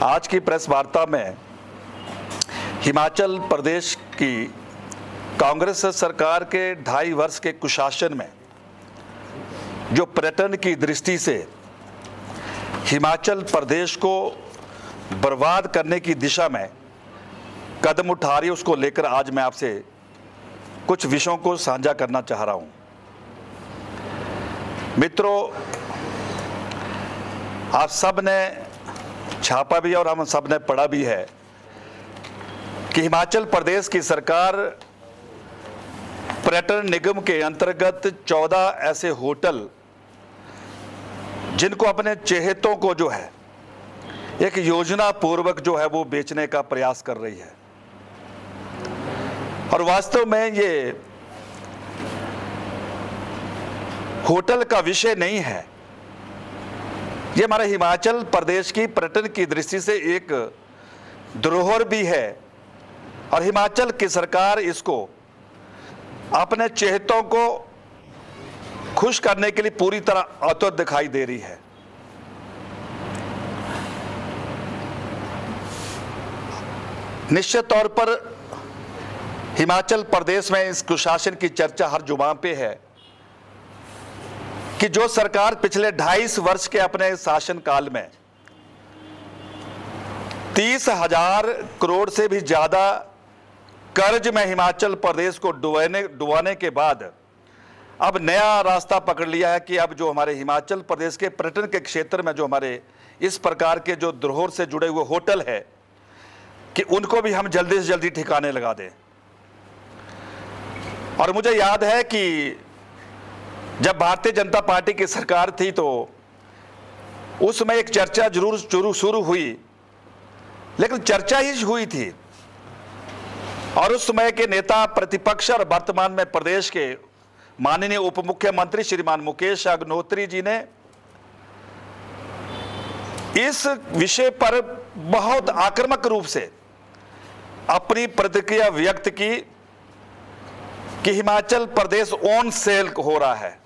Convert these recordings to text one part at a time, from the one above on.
आज की प्रेस वार्ता में हिमाचल प्रदेश की कांग्रेस सरकार के 2.5 वर्ष के कुशासन में जो पर्यटन की दृष्टि से हिमाचल प्रदेश को बर्बाद करने की दिशा में कदम उठा रही है, उसको लेकर आज मैं आपसे कुछ विषयों को साझा करना चाह रहा हूं। मित्रों, आप सब ने छापा भी और हम सब ने पढ़ा भी है कि हिमाचल प्रदेश की सरकार पर्यटन निगम के अंतर्गत 14 ऐसे होटल जिनको अपने चहेतों को जो है एक योजना पूर्वक जो है वो बेचने का प्रयास कर रही है। और वास्तव में ये होटल का विषय नहीं है, ये हमारे हिमाचल प्रदेश की पर्यटन की दृष्टि से एक धरोहर भी है और हिमाचल की सरकार इसको अपने चहेतों को खुश करने के लिए पूरी तरह आतुर दिखाई दे रही है। निश्चित तौर पर हिमाचल प्रदेश में इस कुशासन की चर्चा हर जुबान पे है कि जो सरकार पिछले 2.5 वर्ष के अपने शासन काल में 30,000 करोड़ से भी ज्यादा कर्ज में हिमाचल प्रदेश को डुबाने के बाद अब नया रास्ता पकड़ लिया है कि अब जो हमारे हिमाचल प्रदेश के पर्यटन के क्षेत्र में जो हमारे इस प्रकार के जो धरोहर से जुड़े हुए होटल है कि उनको भी हम जल्दी से जल्दी ठिकाने लगा दें। और मुझे याद है कि जब भारतीय जनता पार्टी की सरकार थी तो उसमें एक चर्चा जरूर शुरू हुई, लेकिन चर्चा ही हुई थी और उस समय के नेता प्रतिपक्ष और वर्तमान में प्रदेश के माननीय उप मुख्यमंत्री श्रीमान मुकेश अग्निहोत्री जी ने इस विषय पर बहुत आक्रामक रूप से अपनी प्रतिक्रिया व्यक्त की कि हिमाचल प्रदेश ऑन सेल हो रहा है।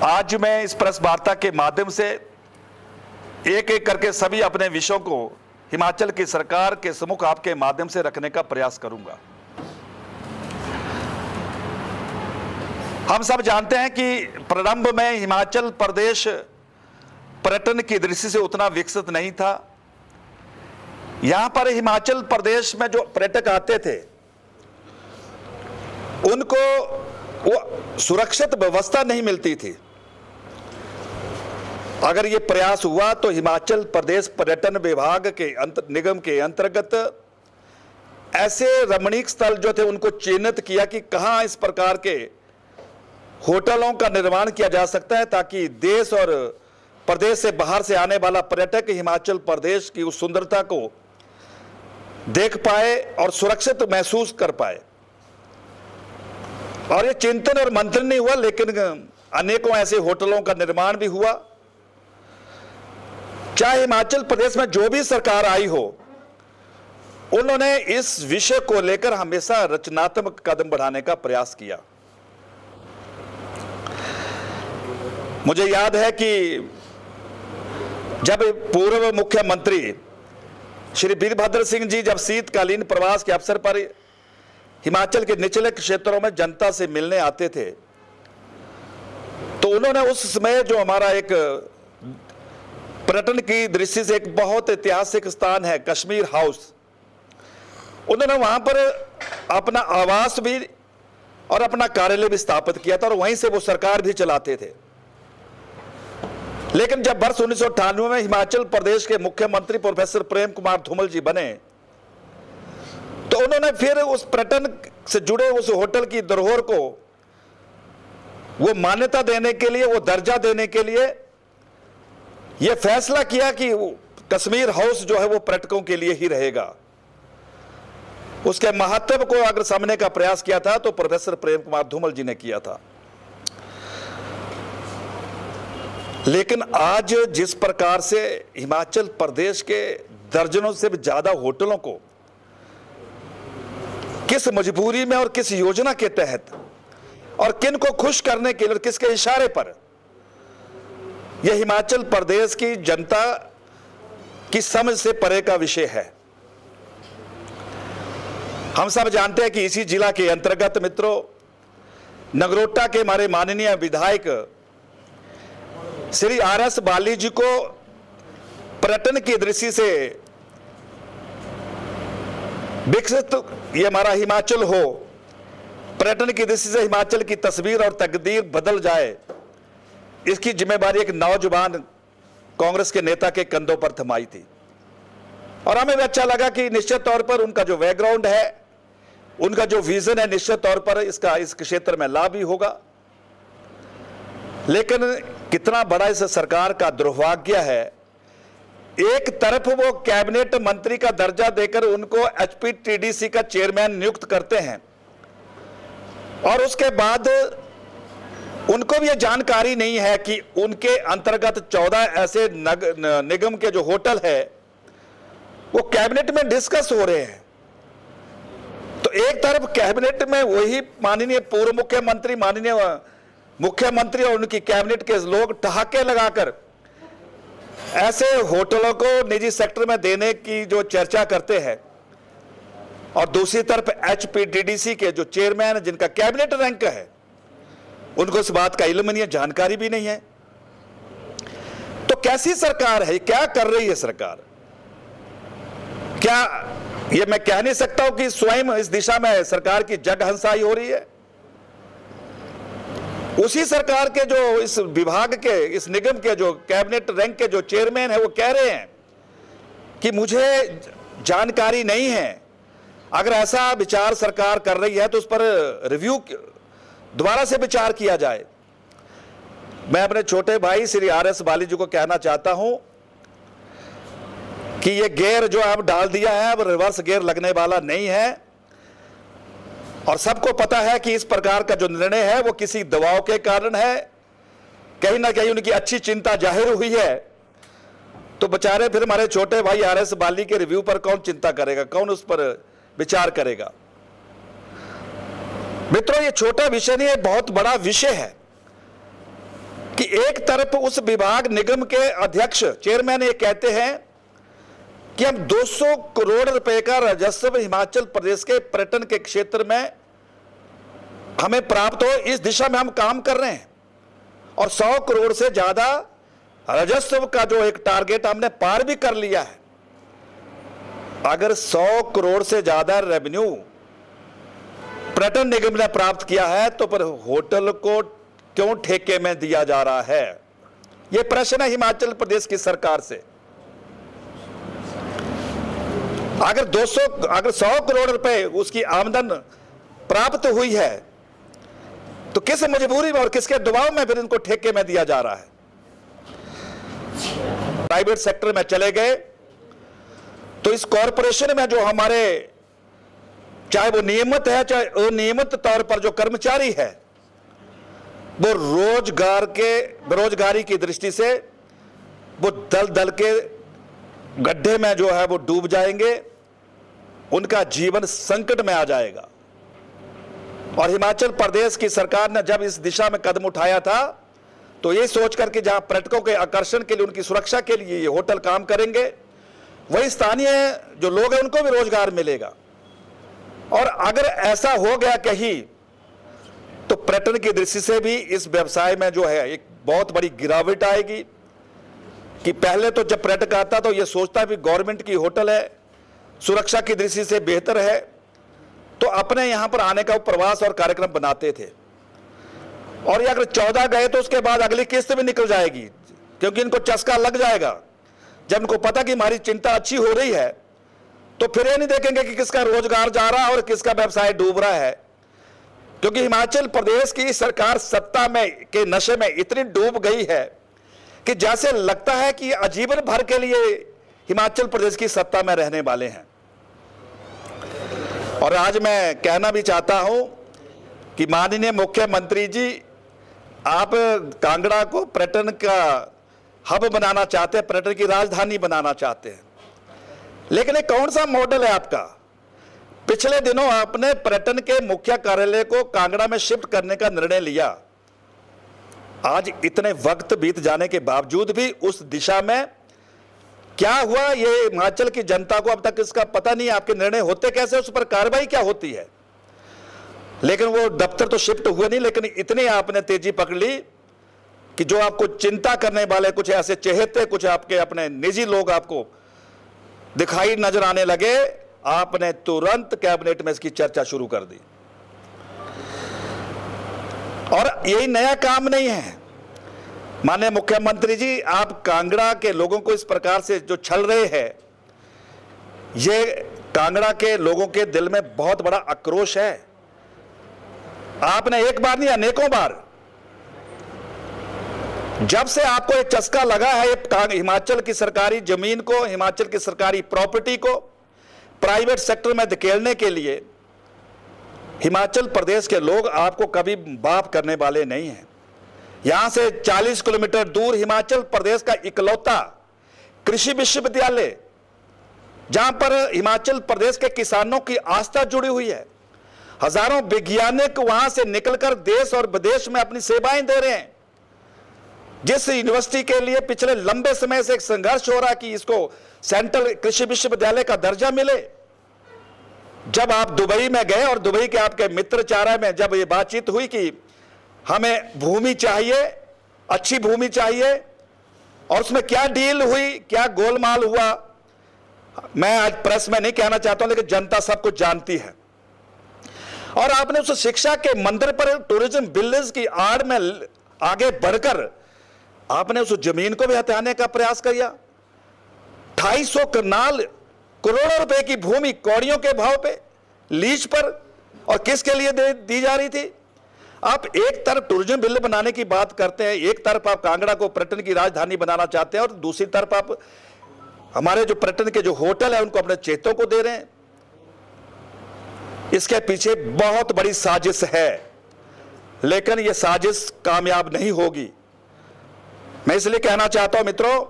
आज मैं इस प्रेस वार्ता के माध्यम से एक एक करके सभी अपने विषयों को हिमाचल की सरकार के सम्मुख आपके माध्यम से रखने का प्रयास करूंगा। हम सब जानते हैं कि प्रारंभ में हिमाचल प्रदेश पर्यटन की दृष्टि से उतना विकसित नहीं था। यहां पर हिमाचल प्रदेश में जो पर्यटक आते थे उनको वो सुरक्षित व्यवस्था नहीं मिलती थी। अगर ये प्रयास हुआ तो हिमाचल प्रदेश पर्यटन विभाग के निगम के अंतर्गत ऐसे रमणीक स्थल जो थे उनको चिन्हित किया कि कहां इस प्रकार के होटलों का निर्माण किया जा सकता है ताकि देश और प्रदेश से बाहर से आने वाला पर्यटक हिमाचल प्रदेश की उस सुंदरता को देख पाए और सुरक्षित महसूस कर पाए। और ये चिंतन और मंथन नहीं हुआ, लेकिन अनेकों ऐसे होटलों का निर्माण भी हुआ। चाहे हिमाचल प्रदेश में जो भी सरकार आई हो, उन्होंने इस विषय को लेकर हमेशा रचनात्मक कदम बढ़ाने का प्रयास किया। मुझे याद है कि जब पूर्व मुख्यमंत्री श्री वीरभद्र सिंह जी जब शीतकालीन प्रवास के अवसर पर हिमाचल के निचले क्षेत्रों में जनता से मिलने आते थे तो उन्होंने उस समय जो हमारा एक पर्यटन की दृष्टि से एक बहुत ऐतिहासिक स्थान है कश्मीर हाउस, उन्होंने वहां पर अपना आवास भी और अपना कार्यालय भी स्थापित किया था और वहीं से वो सरकार भी चलाते थे। लेकिन जब वर्ष 1998 में हिमाचल प्रदेश के मुख्यमंत्री प्रोफेसर प्रेम कुमार धूमल जी बने तो उन्होंने फिर उस पर्यटन से जुड़े उस होटल की धरोहर को वो मान्यता देने के लिए, वो दर्जा देने के लिए यह फैसला किया कि कश्मीर हाउस जो है वो पर्यटकों के लिए ही रहेगा। उसके महत्व को अगर समझने का प्रयास किया था तो प्रोफेसर प्रेम कुमार धूमल जी ने किया था। लेकिन आज जिस प्रकार से हिमाचल प्रदेश के दर्जनों से भी ज्यादा होटलों को किस मजबूरी में और किस योजना के तहत और किन को खुश करने के लिए, किसके इशारे पर यह हिमाचल प्रदेश की जनता कि समझ से परे का विषय है। हम सब जानते हैं कि इसी जिला के अंतर्गत मित्रों, नगरोटा के हमारे माननीय विधायक श्री आर.एस. बाली जी को पर्यटन की दृष्टि से विकसित ये हमारा हिमाचल हो, पर्यटन की दृष्टि से हिमाचल की तस्वीर और तकदीर बदल जाए, इसकी जिम्मेदारी एक नौजवान कांग्रेस के नेता के कंधों पर थमाई थी। और हमें भी अच्छा लगा कि निश्चित तौर पर उनका जो बैकग्राउंड है, उनका जो विजन है, निश्चित तौर पर इसका इस क्षेत्र में लाभ ही होगा। लेकिन कितना बड़ा इस सरकार का दुर्भाग्य है, एक तरफ वो कैबिनेट मंत्री का दर्जा देकर उनको एचपीटीडीसी का चेयरमैन नियुक्त करते हैं और उसके बाद उनको भी ये जानकारी नहीं है कि उनके अंतर्गत 14 ऐसे निगम के जो होटल है वो कैबिनेट में डिस्कस हो रहे हैं। तो एक तरफ कैबिनेट में वही माननीय पूर्व मुख्यमंत्री, माननीय मुख्यमंत्री और उनकी कैबिनेट के लोग ठहाके लगाकर ऐसे होटलों को निजी सेक्टर में देने की जो चर्चा करते हैं, और दूसरी तरफ एचपीटीडीसी के जो चेयरमैन जिनका कैबिनेट रैंक है, उनको इस बात का इल्म नहीं है, जानकारी भी नहीं है। तो कैसी सरकार है, क्या कर रही है सरकार? क्या ये मैं कह नहीं सकता हूं कि स्वयं इस दिशा में सरकार की जगहंसाई हो रही है? उसी सरकार के जो इस विभाग के, इस निगम के जो कैबिनेट रैंक के जो चेयरमैन है, वो कह रहे हैं कि मुझे जानकारी नहीं है। अगर ऐसा विचार सरकार कर रही है तो उस पर रिव्यू दोबारा से विचार किया जाए। मैं अपने छोटे भाई श्री आर.एस. बाली जी को कहना चाहता हूं कि ये गियर जो आप डाल दिया है अब रिवर्स गियर लगने वाला नहीं है, और सबको पता है कि इस प्रकार का जो निर्णय है वो किसी दबाव के कारण है, कहीं ना कहीं उनकी अच्छी चिंता जाहिर हुई है। तो बेचारे फिर हमारे छोटे भाई आर.एस. बाली के रिव्यू पर कौन चिंता करेगा, कौन उस पर विचार करेगा? मित्रों, ये छोटा विषय नहीं है, बहुत बड़ा विषय है कि एक तरफ उस विभाग निगम के अध्यक्ष चेयरमैन ये कहते हैं कि हम 200 करोड़ रुपए का राजस्व हिमाचल प्रदेश के पर्यटन के क्षेत्र में हमें प्राप्त हो, इस दिशा में हम काम कर रहे हैं, और 100 करोड़ से ज्यादा राजस्व का जो एक टारगेट हमने पार भी कर लिया है। अगर 100 करोड़ से ज्यादा रेवेन्यू पर्यटन निगम ने प्राप्त किया है तो पर होटल को क्यों ठेके में दिया जा रहा है? यह प्रश्न है हिमाचल प्रदेश की सरकार से। अगर 100 करोड़ रुपए उसकी आमदन प्राप्त हुई है तो किस मजबूरी में और किसके दबाव में फिर इनको ठेके में दिया जा रहा है? प्राइवेट सेक्टर में चले गए तो इस कॉरपोरेशन में जो हमारे, चाहे वो नियमित है चाहे अनियमित तौर पर जो कर्मचारी है, वो बेरोजगारी की दृष्टि से वो दल दल के गड्ढे में जो है वो डूब जाएंगे, उनका जीवन संकट में आ जाएगा। और हिमाचल प्रदेश की सरकार ने जब इस दिशा में कदम उठाया था तो ये सोच करके जहां पर्यटकों के आकर्षण के लिए, उनकी सुरक्षा के लिए ये होटल काम करेंगे, वही स्थानीय जो लोग हैं उनको भी रोजगार मिलेगा। और अगर ऐसा हो गया कहीं तो पर्यटन की दृष्टि से भी इस व्यवसाय में जो है एक बहुत बड़ी गिरावट आएगी। कि पहले तो जब पर्यटक आता तो ये सोचता भी गवर्नमेंट की होटल है, सुरक्षा की दृष्टि से बेहतर है, तो अपने यहां पर आने का प्रवास और कार्यक्रम बनाते थे। और ये अगर 14 गए तो उसके बाद अगली किस्त भी निकल जाएगी, क्योंकि इनको चस्का लग जाएगा। जब इनको पता कि हमारी चिंता अच्छी हो रही है तो फिर ये नहीं देखेंगे कि किसका रोजगार जा रहा है और किसका व्यवसाय डूब रहा है। क्योंकि हिमाचल प्रदेश की सरकार सत्ता में के नशे में इतनी डूब गई है कि जैसे लगता है कि आजीवन भर के लिए हिमाचल प्रदेश की सत्ता में रहने वाले हैं। और आज मैं कहना भी चाहता हूं कि माननीय मुख्यमंत्री जी, आप कांगड़ा को पर्यटन का हब बनाना चाहते हैं, पर्यटन की राजधानी बनाना चाहते हैं, लेकिन ये कौन सा मॉडल है आपका? पिछले दिनों आपने पर्यटन के मुख्य कार्यालय को कांगड़ा में शिफ्ट करने का निर्णय लिया। आज इतने वक्त बीत जाने के बावजूद भी उस दिशा में क्या हुआ ये हिमाचल की जनता को अब तक इसका पता नहीं। आपके निर्णय होते कैसे, उस पर कार्रवाई क्या होती है। लेकिन वो दफ्तर तो शिफ्ट हुए नहीं, लेकिन इतनी आपने तेजी पकड़ ली कि जो आपको चिंता करने वाले कुछ ऐसे चहेते, कुछ आपके अपने निजी लोग आपको दिखाई नजर आने लगे, आपने तुरंत कैबिनेट में इसकी चर्चा शुरू कर दी। और यही नया काम नहीं है माननीय मुख्यमंत्री जी, आप कांगड़ा के लोगों को इस प्रकार से जो छल रहे हैं, ये कांगड़ा के लोगों के दिल में बहुत बड़ा आक्रोश है। आपने एक बार नहीं अनेकों बार, जब से आपको एक चस्का लगा है हिमाचल की सरकारी जमीन को, हिमाचल की सरकारी प्रॉपर्टी को प्राइवेट सेक्टर में धकेलने के लिए, हिमाचल प्रदेश के लोग आपको कभी माफ करने वाले नहीं हैं। यहां से 40 किलोमीटर दूर हिमाचल प्रदेश का इकलौता कृषि विश्वविद्यालय, जहां पर हिमाचल प्रदेश के किसानों की आस्था जुड़ी हुई है। हजारों वैज्ञानिक वहां से निकलकर देश और विदेश में अपनी सेवाएं दे रहे हैं। जिस यूनिवर्सिटी के लिए पिछले लंबे समय से एक संघर्ष हो रहा कि इसको सेंट्रल कृषि विश्वविद्यालय का दर्जा मिले, जब आप दुबई में गए और दुबई के आपके मित्रचारा में जब ये बातचीत हुई कि हमें भूमि चाहिए, अच्छी भूमि चाहिए, और उसमें क्या डील हुई, क्या गोलमाल हुआ, मैं आज प्रेस में नहीं कहना चाहता हूं, लेकिन जनता सब कुछ जानती है। और आपने उस शिक्षा के मंदिर पर टूरिज्म बिजनेस की आड़ में आगे बढ़कर आपने उस जमीन को भी हथियाने का प्रयास किया। 250 कनाल करोड़ों रुपए की भूमि कौड़ियों के भाव पे लीज पर, और किसके लिए दी जा रही थी। आप एक तरफ टूरिज्म बिल बनाने की बात करते हैं, एक तरफ आप कांगड़ा को पर्यटन की राजधानी बनाना चाहते हैं, और दूसरी तरफ आप हमारे जो पर्यटन के जो होटल है उनको अपने चेतों को दे रहे हैं। इसके पीछे बहुत बड़ी साजिश है, लेकिन यह साजिश कामयाब नहीं होगी। मैं इसलिए कहना चाहता हूं मित्रों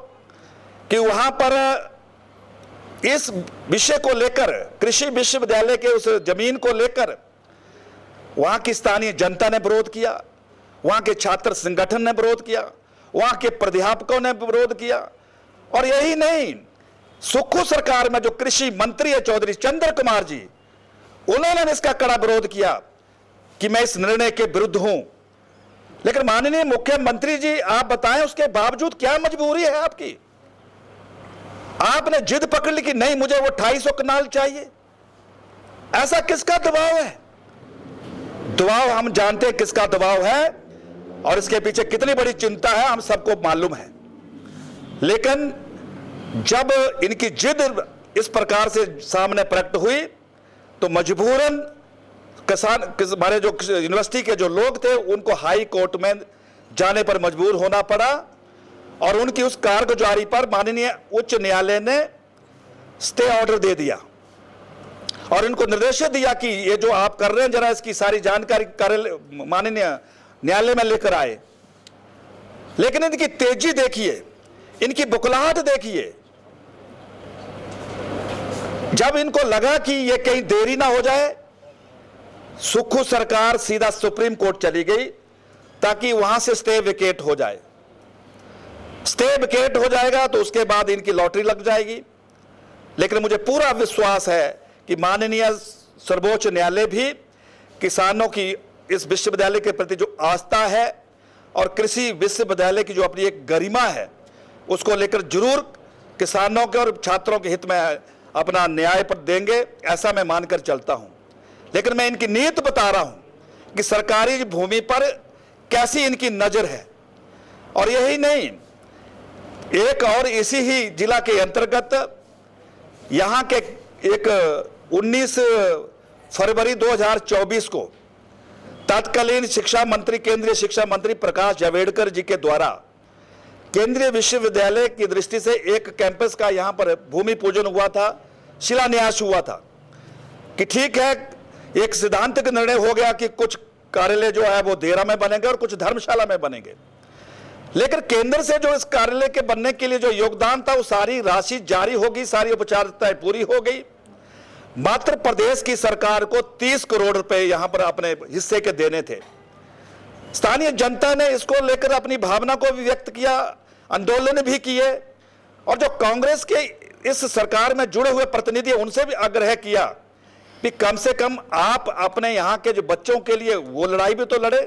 कि वहां पर इस विषय को लेकर, कृषि विश्वविद्यालय के उस जमीन को लेकर वहां की स्थानीय जनता ने विरोध किया, वहां के छात्र संगठन ने विरोध किया, वहां के प्राध्यापकों ने विरोध किया। और यही नहीं, सुक्खू सरकार में जो कृषि मंत्री है चौधरी चंद्र कुमार जी, उन्होंने इसका कड़ा विरोध किया कि मैं इस निर्णय के विरुद्ध हूं। लेकिन माननीय मुख्यमंत्री जी, आप बताएं उसके बावजूद क्या मजबूरी है आपकी। आपने जिद पकड़ ली कि नहीं, मुझे वो 250 कनाल चाहिए। ऐसा किसका दबाव है? दबाव हम जानते हैं किसका दबाव है, और इसके पीछे कितनी बड़ी चिंता है हम सबको मालूम है। लेकिन जब इनकी जिद इस प्रकार से सामने प्रकट हुई, तो मजबूरन किसान, हमारे जो यूनिवर्सिटी के जो लोग थे, उनको हाई कोर्ट में जाने पर मजबूर होना पड़ा, और उनकी उस कारगुजारी पर माननीय उच्च न्यायालय ने स्टे ऑर्डर दे दिया और इनको निर्देश दिया कि ये जो आप कर रहे हैं, जरा इसकी सारी जानकारी माननीय न्यायालय में लेकर आए। लेकिन इनकी तेजी देखिए, इनकी बुकलाहट देखिए। जब इनको लगा कि ये कहीं देरी ना हो जाए, सुक्खू सरकार सीधा सुप्रीम कोर्ट चली गई ताकि वहां से स्टे वेकेट हो जाए। स्टे वेकेट हो जाएगा तो उसके बाद इनकी लॉटरी लग जाएगी। लेकिन मुझे पूरा विश्वास है कि माननीय सर्वोच्च न्यायालय भी किसानों की इस विश्वविद्यालय के प्रति जो आस्था है और कृषि विश्वविद्यालय की जो अपनी एक गरिमा है, उसको लेकर जरूर किसानों के और छात्रों के हित में अपना न्याय पर देंगे, ऐसा मैं मानकर चलता हूं। लेकिन मैं इनकी नीयत बता रहा हूं कि सरकारी भूमि पर कैसी इनकी नजर है। और यही नहीं, एक और इसी ही जिला के अंतर्गत यहां के एक 19 फरवरी 2024 को तत्कालीन शिक्षा मंत्री, केंद्रीय शिक्षा मंत्री प्रकाश जावड़ेकर जी के द्वारा केंद्रीय विश्वविद्यालय की दृष्टि से एक कैंपस का यहां पर भूमि पूजन हुआ था, शिलान्यास हुआ था कि ठीक है, एक सिद्धांत निर्णय हो गया कि कुछ कार्यालय जो है वो देहरा में बनेंगे और कुछ धर्मशाला में बनेंगे। लेकिन केंद्र से जो इस कार्यालय के बनने के लिए जो योगदान था, वो सारी राशि जारी होगी, सारी औपचारिकताएं पूरी हो गई। मात्र प्रदेश की सरकार को 30 करोड़ रुपए यहां पर अपने हिस्से के देने थे। स्थानीय जनता ने इसको लेकर अपनी भावना को भी व्यक्त किया, आंदोलन भी किए, और जो कांग्रेस के इस सरकार में जुड़े हुए प्रतिनिधि उनसे भी आग्रह किया कि कम से कम आप अपने यहां के जो बच्चों के लिए वो लड़ाई भी तो लड़े।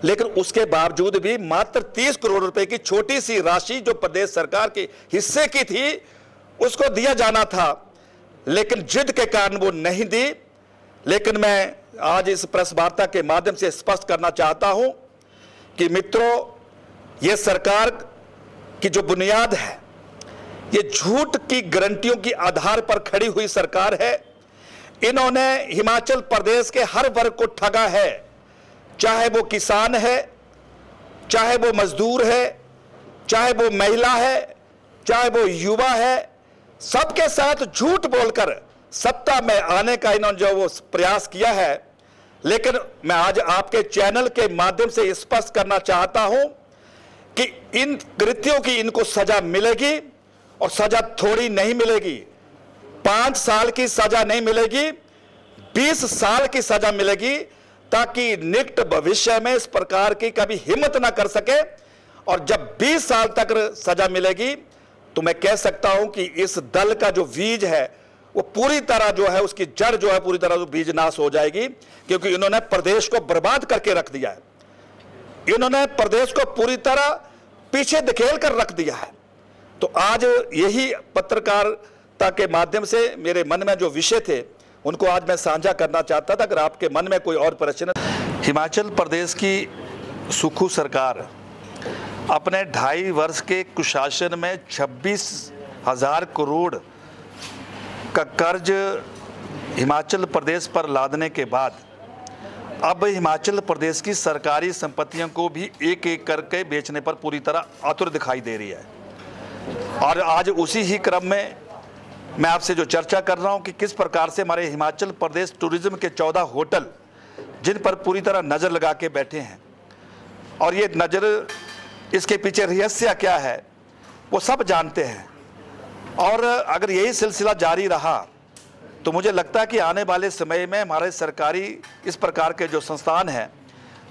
लेकिन उसके बावजूद भी मात्र 30 करोड़ रुपए की छोटी सी राशि जो प्रदेश सरकार के हिस्से की थी उसको दिया जाना था, लेकिन जिद के कारण वो नहीं दी। लेकिन मैं आज इस प्रेस वार्ता के माध्यम से स्पष्ट करना चाहता हूं कि मित्रों, ये सरकार की जो बुनियाद है ये झूठ की गारंटियों की आधार पर खड़ी हुई सरकार है। इन्होंने हिमाचल प्रदेश के हर वर्ग को ठगा है, चाहे वो किसान है, चाहे वो मजदूर है, चाहे वो महिला है, चाहे वो युवा है, सबके साथ झूठ बोलकर सत्ता में आने का इन्होंने जो वो प्रयास किया है। लेकिन मैं आज आपके चैनल के माध्यम से स्पष्ट करना चाहता हूं कि इन कृत्यों की इनको सजा मिलेगी, और सजा थोड़ी नहीं मिलेगी। 5 साल की सजा नहीं मिलेगी, 20 साल की सजा मिलेगी, ताकि निकट भविष्य में इस प्रकार की कभी हिम्मत ना कर सके। और जब 20 साल तक सजा मिलेगी तो मैं कह सकता हूं कि इस दल का जो बीज है वो पूरी तरह जो है, उसकी जड़ जो है पूरी तरह बीज नाश हो जाएगी, क्योंकि इन्होंने प्रदेश को बर्बाद करके रख दिया है। इन्होंने प्रदेश को पूरी तरह पीछे धकेल कर रख दिया है। तो आज यही पत्रकारिता के माध्यम से मेरे मन में जो विषय थे उनको आज मैं साझा करना चाहता था। अगर आपके मन में कोई और प्रश्न। हिमाचल प्रदेश की सुक्खू सरकार अपने 2.5 वर्ष के कुशासन में 26,000 करोड़ का कर्ज हिमाचल प्रदेश पर लादने के बाद अब हिमाचल प्रदेश की सरकारी संपत्तियों को भी एक एक करके बेचने पर पूरी तरह आतुर दिखाई दे रही है। और आज उसी ही क्रम में मैं आपसे जो चर्चा कर रहा हूं कि किस प्रकार से हमारे हिमाचल प्रदेश टूरिज्म के 14 होटल जिन पर पूरी तरह नज़र लगा के बैठे हैं, और ये नज़र, इसके पीछे रहस्य क्या है वो सब जानते हैं। और अगर यही सिलसिला जारी रहा तो मुझे लगता है कि आने वाले समय में हमारे सरकारी इस प्रकार के जो संस्थान हैं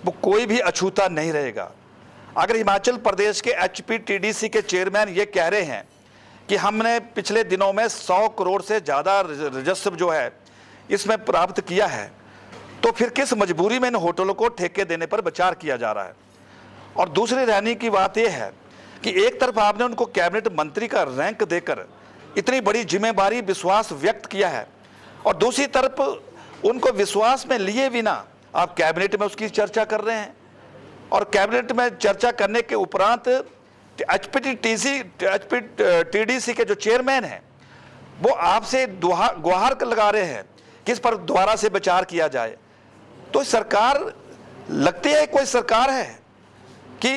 वो कोई भी अछूता नहीं रहेगा। अगर हिमाचल प्रदेश के HPTDC के चेयरमैन ये कह रहे हैं कि हमने पिछले दिनों में 100 करोड़ से ज़्यादा राजस्व जो है इसमें प्राप्त किया है, तो फिर किस मजबूरी में इन होटलों को ठेके देने पर विचार किया जा रहा है। और दूसरी रहने की बात यह है कि एक तरफ आपने उनको कैबिनेट मंत्री का रैंक देकर इतनी बड़ी जिम्मेदारी, विश्वास व्यक्त किया है, और दूसरी तरफ उनको विश्वास में लिए बिना आप कैबिनेट में उसकी चर्चा कर रहे हैं। और कैबिनेट में चर्चा करने के उपरांत HPTDC के जो चेयरमैन हैं वो आपसे गुहार लगा रहे हैं कि इस पर दोबारा से विचार किया जाए। तो सरकार लगती है कोई सरकार है कि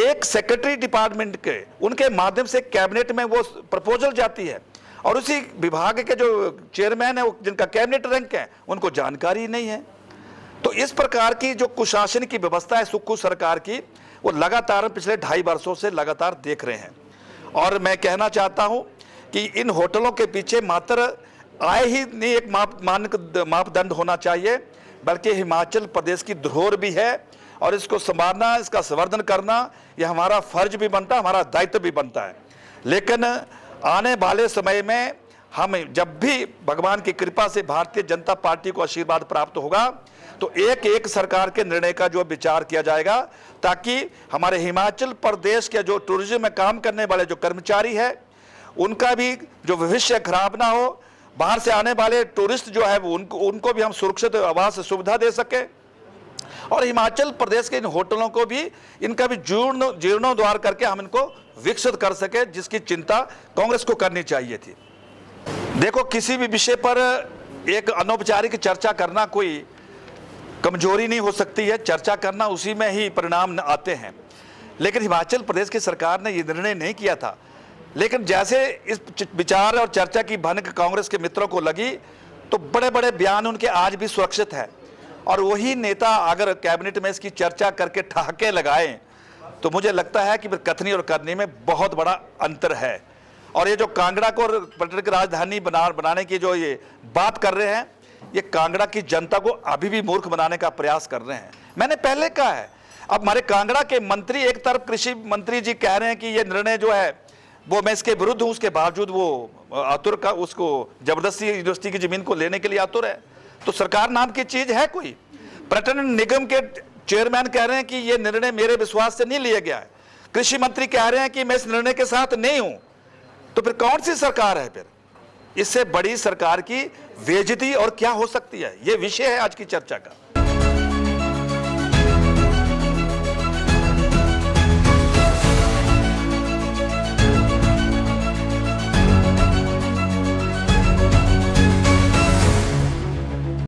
एक सेक्रेटरी डिपार्टमेंट के उनके माध्यम से कैबिनेट में वो प्रपोजल जाती है, और उसी विभाग के जो चेयरमैन है जिनका कैबिनेट रैंक है उनको जानकारी नहीं है। तो इस प्रकार की जो कुशासन की व्यवस्था है सुक्खू सरकार की, वो लगातार पिछले 2.5 वर्षों से लगातार देख रहे हैं। और मैं कहना चाहता हूं कि इन होटलों के पीछे मात्र आय ही नहीं एक मापदंड होना चाहिए, बल्कि हिमाचल प्रदेश की धरोहर भी है, और इसको संभालना, इसका संवर्धन करना यह हमारा फर्ज भी बनता है, हमारा दायित्व भी बनता है। लेकिन आने वाले समय में हम जब भी भगवान की कृपा से भारतीय जनता पार्टी को आशीर्वाद प्राप्त होगा तो एक एक सरकार के निर्णय का जो विचार किया जाएगा, ताकि हमारे हिमाचल प्रदेश के जो टूरिज्म में काम करने वाले जो कर्मचारी है उनका भी जो भविष्य खराब ना हो, बाहर से आने वाले टूरिस्ट जो है वो उनको भी हम सुरक्षित आवास सुविधा दे सके, और हिमाचल प्रदेश के इन होटलों को भी इनका भी जीर्णोद्धार करके हम इनको विकसित कर सके, जिसकी चिंता कांग्रेस को करनी चाहिए थी। देखो, किसी भी विषय पर एक अनौपचारिक चर्चा करना कोई कमजोरी नहीं हो सकती है, चर्चा करना उसी में ही परिणाम आते हैं। लेकिन हिमाचल प्रदेश की सरकार ने ये निर्णय नहीं किया था, लेकिन जैसे इस विचार और चर्चा की भनक कांग्रेस के मित्रों को लगी तो बड़े बड़े बयान उनके आज भी सुरक्षित है, और वही नेता अगर कैबिनेट में इसकी चर्चा करके ठहाके लगाएं तो मुझे लगता है कि फिर कथनी और करनी में बहुत बड़ा अंतर है। और ये जो कांगड़ा को पर्यटन राजधानी बनाने की जो ये बात कर रहे हैं, ये कांगड़ा की जनता को अभी भी मूर्ख बनाने का प्रयास कर रहे हैं। मैंने पहले कहा है, अब हमारे कांगड़ा के मंत्री, एक तरफ कृषि मंत्री जी कह रहे हैं कि ये निर्णय जो है वो मैं इसके विरुद्ध हूं, उसके बावजूद वो आतुर का उसको जबरदस्ती यूनिवर्सिटी की जमीन को लेने के लिए आतुर है। तो सरकार नाम की चीज है कोई? पर्यटन निगम के चेयरमैन कह रहे हैं कि ये निर्णय मेरे विश्वास से नहीं लिया गया है, कृषि मंत्री कह रहे हैं कि मैं इस निर्णय के साथ नहीं हूं, तो फिर कौन सी सरकार है? फिर इससे बड़ी सरकार की बेइज्जती और क्या हो सकती है? ये विषय है आज की चर्चा का।